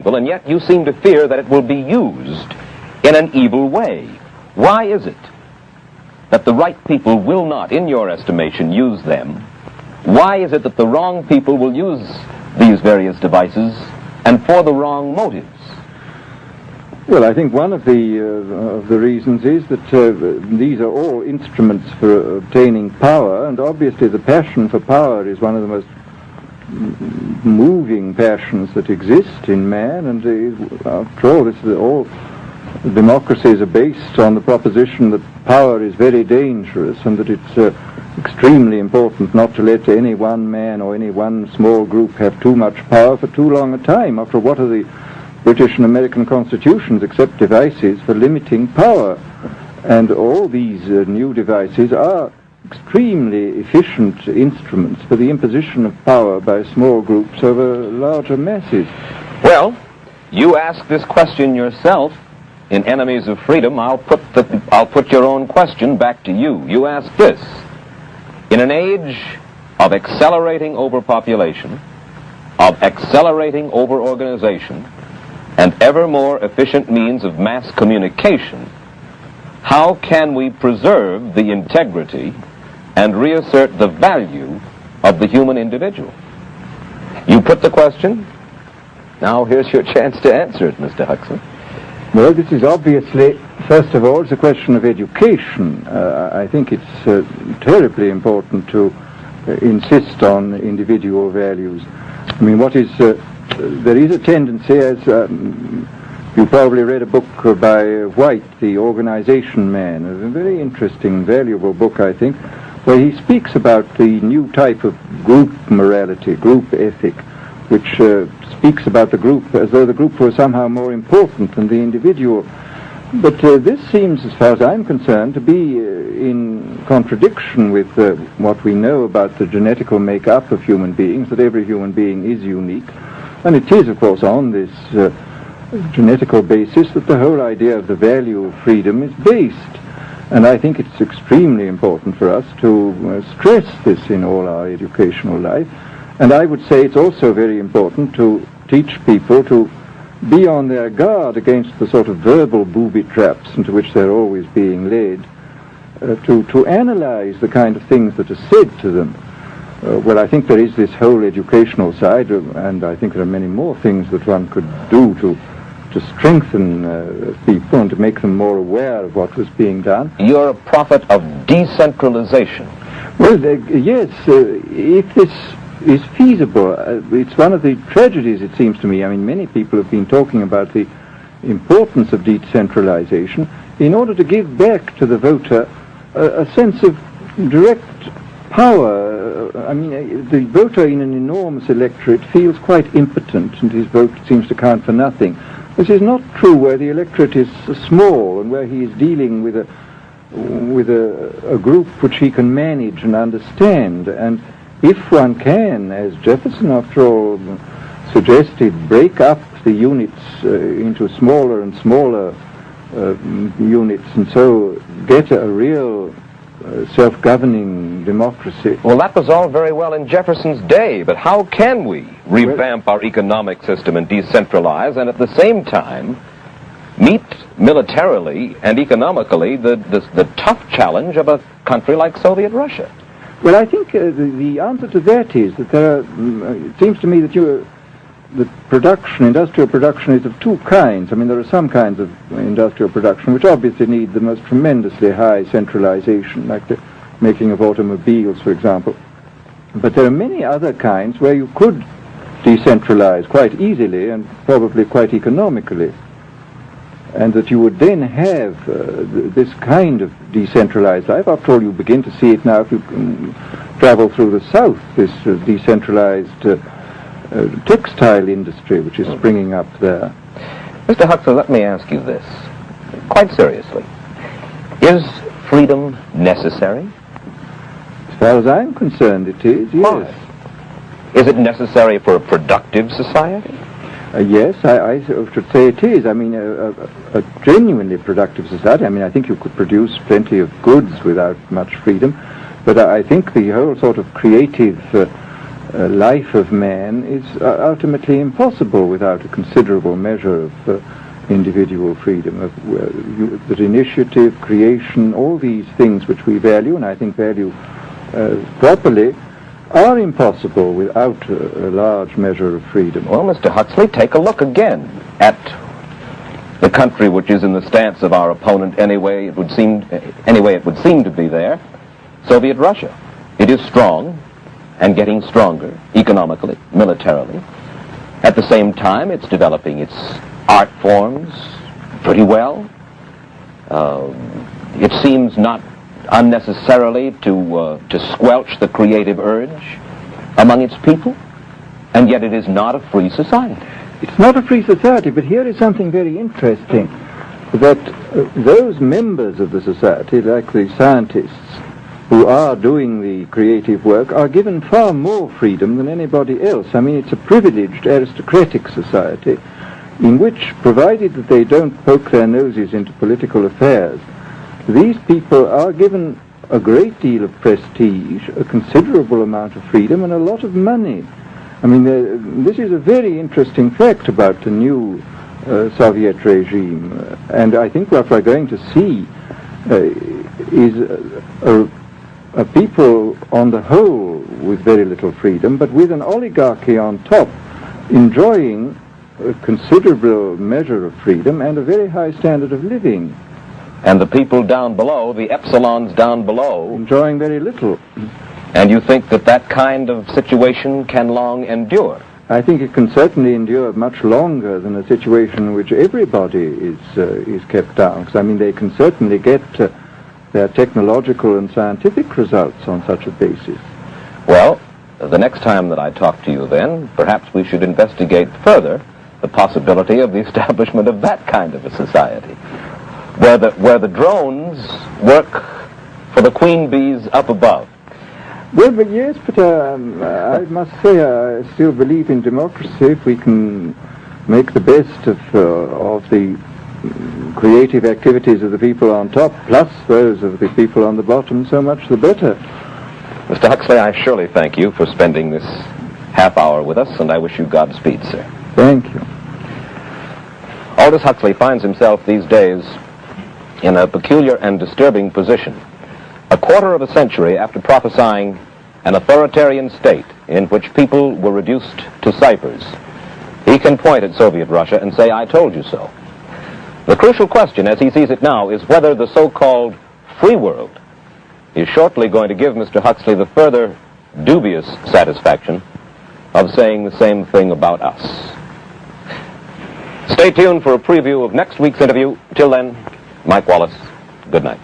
Well, and yet you seem to fear that it will be used in an evil way. Why is it that the right people will not, in your estimation, use them? Why is it that the wrong people will use these various devices and for the wrong motives? Well, I think one of the reasons is that these are all instruments for obtaining power, and obviously the passion for power is one of the most moving passions that exist in man, and after all, all democracies are based on the proposition that power is very dangerous and that it's extremely important not to let any one man or any one small group have too much power for too long a time. After all, what are the British and American constitutions except devices for limiting power? And all these new devices are extremely efficient instruments for the imposition of power by small groups over larger masses. Well, you ask this question yourself in Enemies of Freedom. I'll put your own question back to you. You ask this: in an age of accelerating overpopulation, of accelerating overorganization, and ever more efficient means of mass communication, how can we preserve the integrity and reassert the value of the human individual? You put the question. Now here's your chance to answer it, Mr. Huxley. Well, this is obviously, first of all, it's a question of education. I think it's terribly important to insist on individual values. I mean, there is a tendency, as you probably read a book by White, The Organization Man, a very interesting, valuable book, I think, where he speaks about the new type of group morality, group ethic, which speaks about the group as though the group was somehow more important than the individual. But this seems, as far as I'm concerned, to be in contradiction with what we know about the genetical make-up of human beings, that every human being is unique. And it is, of course, on this genetical basis that the whole idea of the value of freedom is based. And I think it's extremely important for us to stress this in all our educational life. And I would say it's also very important to teach people to be on their guard against the sort of verbal booby traps into which they're always being led, to analyze the kind of things that are said to them. Well, I think there is this whole educational side, and I think there are many more things that one could do to strengthen people and to make them more aware of what was being done. You're a prophet of decentralization. Well, yes, if this is feasible. It's one of the tragedies, it seems to me. I mean, many people have been talking about the importance of decentralization in order to give back to the voter a sense of direct power. I mean, the voter in an enormous electorate feels quite impotent, and his vote seems to count for nothing. This is not true where the electorate is small and where he is dealing with a group which he can manage and understand. And if one can, as Jefferson, after all, suggested, break up the units into smaller and smaller units, and so get a real self-governing democracy. Well, that was all very well in Jefferson's day, but how can we revamp our economic system and decentralize and at the same time meet militarily and economically the tough challenge of a country like Soviet Russia? Well, I think the answer to that is that there are, it seems to me that industrial production is of two kinds. I mean, there are some kinds of industrial production which obviously need the most tremendously high centralization, like the making of automobiles, for example. But there are many other kinds where you could decentralize quite easily and probably quite economically, and that you would then have this kind of decentralized life. After all, you begin to see it now if you travel through the South, this decentralized textile industry which is springing up there. Mr. Huxley, let me ask you this, quite seriously. Is freedom necessary? As far as I'm concerned, it is, yes. Why? Is it necessary for a productive society? Yes, I should say it is. I mean, a genuinely productive society. I mean, I think you could produce plenty of goods without much freedom, but I think the whole sort of creative life of man is ultimately impossible without a considerable measure of individual freedom, that initiative, creation, all these things which we value, and I think value properly, are impossible without a large measure of freedom. Well, Mr. Huxley, take a look again at the country which is in the stance of our opponent anyway it would seem to be there, Soviet Russia. It is strong and getting stronger economically, militarily. At the same time, it's developing its art forms pretty well. It seems not unnecessarily to squelch the creative urge among its people, and yet it is not a free society. It's not a free society, but here is something very interesting, that those members of the society, like the scientists who are doing the creative work, are given far more freedom than anybody else. I mean, it's a privileged aristocratic society in which, provided that they don't poke their noses into political affairs, these people are given a great deal of prestige, a considerable amount of freedom, and a lot of money. I mean, this is a very interesting fact about the new Soviet regime, and I think what we're going to see is a people on the whole with very little freedom, but with an oligarchy on top enjoying a considerable measure of freedom and a very high standard of living. And the people down below, the epsilons down below, enjoying very little. And you think that that kind of situation can long endure? I think it can certainly endure much longer than a situation in which everybody is kept down. Because, I mean, they can certainly get their technological and scientific results on such a basis. Well, the next time that I talk to you then, perhaps we should investigate further the possibility of the establishment of that kind of a society, where the drones work for the queen bees up above. Well, but yes, but I must say I still believe in democracy. If we can make the best of the creative activities of the people on top, plus those of the people on the bottom, so much the better. Mr. Huxley, I surely thank you for spending this half hour with us, and I wish you Godspeed, sir. Thank you. Aldous Huxley finds himself these days in a peculiar and disturbing position. A quarter of a century after prophesying an authoritarian state in which people were reduced to ciphers, he can point at Soviet Russia and say, "I told you so." The crucial question, as he sees it now, is whether the so-called free world is shortly going to give Mr. Huxley the further dubious satisfaction of saying the same thing about us. Stay tuned for a preview of next week's interview. Till then, Mike Wallace, good night.